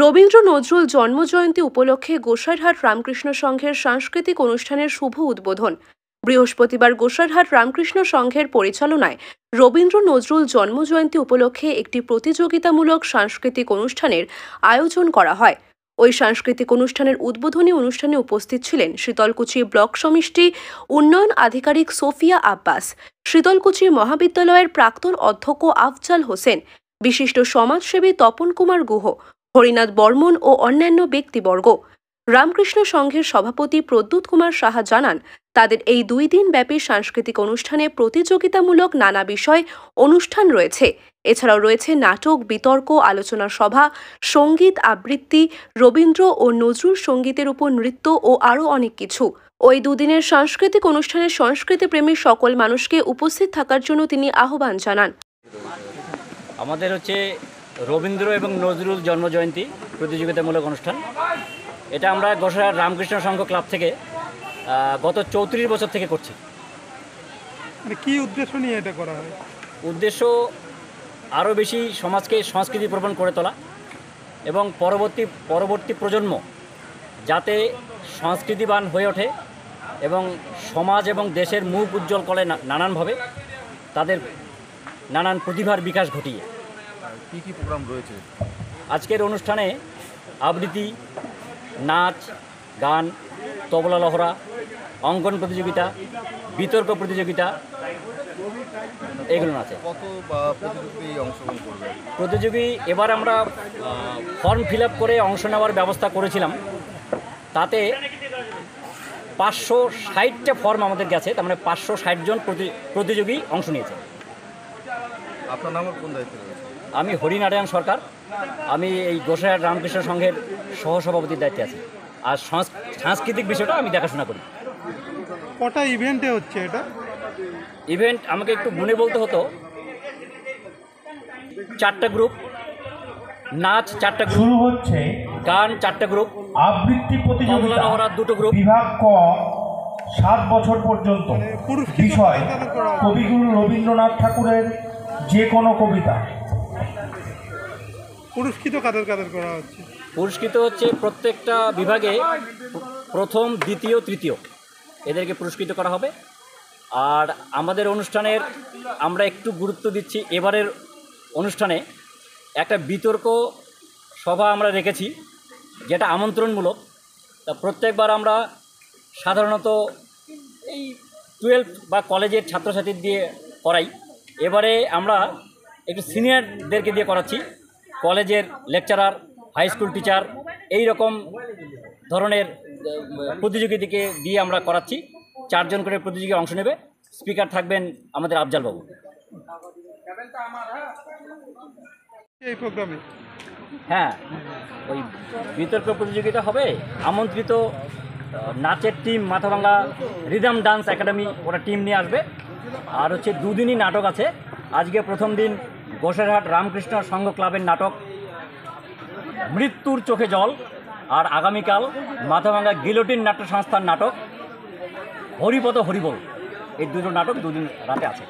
রবীন্দ্র নজরুল জন্মজয়ন্তী উপলক্ষে গোসাইরহাট রামকৃষ্ণ সংঘের সাংস্কৃতিক অনুষ্ঠানের শুভ উদ্বোধন। বৃহস্পতিবার গোসাইরহাট রামকৃষ্ণ সংঘের পরিচালনায় রবীন্দ্র নজরুল জন্মজয়ন্তী উপলক্ষে একটি প্রতিযোগিতামূলক সাংস্কৃতিক অনুষ্ঠানের আয়োজন করা হয়। ওই সাংস্কৃতিক অনুষ্ঠানের উদ্বোধনী অনুষ্ঠানে উপস্থিত ছিলেন শীতলকুচি ব্লক সমষ্টি উন্নয়ন আধিকারিক সোফিয়া আব্বাস, শীতলকুচি মহাবিদ্যালয়ের প্রাক্তন অধ্যক্ষ আফজাল হোসেন, বিশিষ্ট সমাজসেবী তপন কুমার গুহ, হরিনাথ বর্মন ও অন্যান্য ব্যক্তিবর্গ। রামকৃষ্ণ সংঘের সভাপতি প্রদ্যুৎ কুমার সাহা জানান, তাদের এই 2 দিন ব্যাপী সাংস্কৃতিক অনুষ্ঠানে প্রতিযোগিতামূলক নানা বিষয় অনুষ্ঠান রয়েছে। এছাড়াও রয়েছে নাটক, বিতর্ক, আলোচনা সভা, সঙ্গীত আবৃত্তি, রবীন্দ্র ও নজরুল সঙ্গীতের উপর নৃত্য ও আরও অনেক কিছু। ওই 2 দিনের সাংস্কৃতিক অনুষ্ঠানে সংস্কৃতিপ্রেমী সকল মানুষকে উপস্থিত থাকার জন্য তিনি আহ্বান জানান। আমাদের হচ্ছে রবীন্দ্র এবং নজরুল জন্মজয়ন্তী প্রতিযোগিতামূলক অনুষ্ঠান। এটা আমরা গোসাইরহাট রামকৃষ্ণ সংঘ ক্লাব থেকে গত 34 বছর থেকে করছি। কি উদ্দেশ্য নিয়ে এটা করা হয়? উদ্দেশ্য আরও বেশি সমাজকে সংস্কৃতি প্রবণ করে তোলা এবং পরবর্তী প্রজন্ম যাতে সংস্কৃতিবান হয়ে ওঠে এবং সমাজ এবং দেশের মুখ উজ্জ্বল করে নানানভাবে তাদের নানান প্রতিভার বিকাশ ঘটিয়ে। কী কী প্রোগ্রাম রয়েছে আজকের অনুষ্ঠানে? আবৃত্তি, নাচ, গান, তবলা লহরা, অঙ্কন প্রতিযোগিতা, বিতর্ক প্রতিযোগিতা, এগুলো আছে। কত প্রতিযোগী অংশগ্রহণ করবে? প্রতিযোগী এবার আমরা ফর্ম ফিল আপ করে অংশ নেওয়ার ব্যবস্থা করেছিলাম। তাতে 560টা ফর্ম আমাদের গেছে, তার মানে 560 জন প্রতিযোগী অংশ নিয়েছে। আপনার নাম কোন দায়িত্বে রয়েছে? আমি হরিনারায়ণ সরকার, আমি এই গোসাইরহাট রামকৃষ্ণ সংঘের সহসভাপতির দায়িত্বে আছি। আর সাংস্কৃতিক বিষয়টা আমি দেখাশোনা করি। কটা ইভেন্টে হচ্ছে এটা? ইভেন্ট আমাকে একটু গুনে বলতে হতো। 4টা গ্রুপ, নাচ 4টা গ্রুপ, শুরু হচ্ছে গান 4টা গ্রুপ, আবৃত্তি প্রতিযোগিতা তবলা লহরা 2টো গ্রুপ। বিভাগ ক 7 বছর পর্যন্ত। বিষয় কবিগুরু রবীন্দ্রনাথ ঠাকুরের যে কোনো কবিতা। পুরস্কৃত কাদের কাদের করা হচ্ছে? পুরস্কৃত হচ্ছে প্রত্যেকটা বিভাগে প্রথম, দ্বিতীয়, তৃতীয় এদেরকে পুরস্কৃত করা হবে। আর আমাদের অনুষ্ঠানের আমরা একটু গুরুত্ব দিচ্ছি, এবারের অনুষ্ঠানে একটা বিতর্ক সভা আমরা রেখেছি যেটা আমন্ত্রণমূলক। তা প্রত্যেকবার আমরা সাধারণত এই 12 বা কলেজের ছাত্রছাত্রী দিয়ে করাই। এবারে আমরা একটু সিনিয়রদেরকে দিয়ে করাচ্ছি, কলেজের লেকচারার, হাই স্কুল টিচার, এই রকম ধরনের প্রতিযোগীদেরকে দিয়ে আমরা করাচ্ছি। 4 জন করে প্রতিযোগী অংশ নেবে। স্পিকার থাকবেন আমাদের আফজাল বাবু। এই প্রোগ্রামে হ্যাঁ, ওই বিতর্ক প্রতিযোগিতা হবে। আমন্ত্রিত নাচের team Mathabhanga rhythm dance academy, ওরা টিম নিয়ে আসবে। আর হচ্ছে 2 দিনই নাটক আছে। আজকে প্রথম দিন গোসাইরহাট রামকৃষ্ণ সংঘ ক্লাবের নাটক মৃত্যুর চোখে জল, আর আগামীকাল মাথাভাঙ্গা গিলোটিন নাট্য সংস্থার নাটক হরিপদ হরিবোল। এই 2টো নাটক 2 দিন রাতে আছে।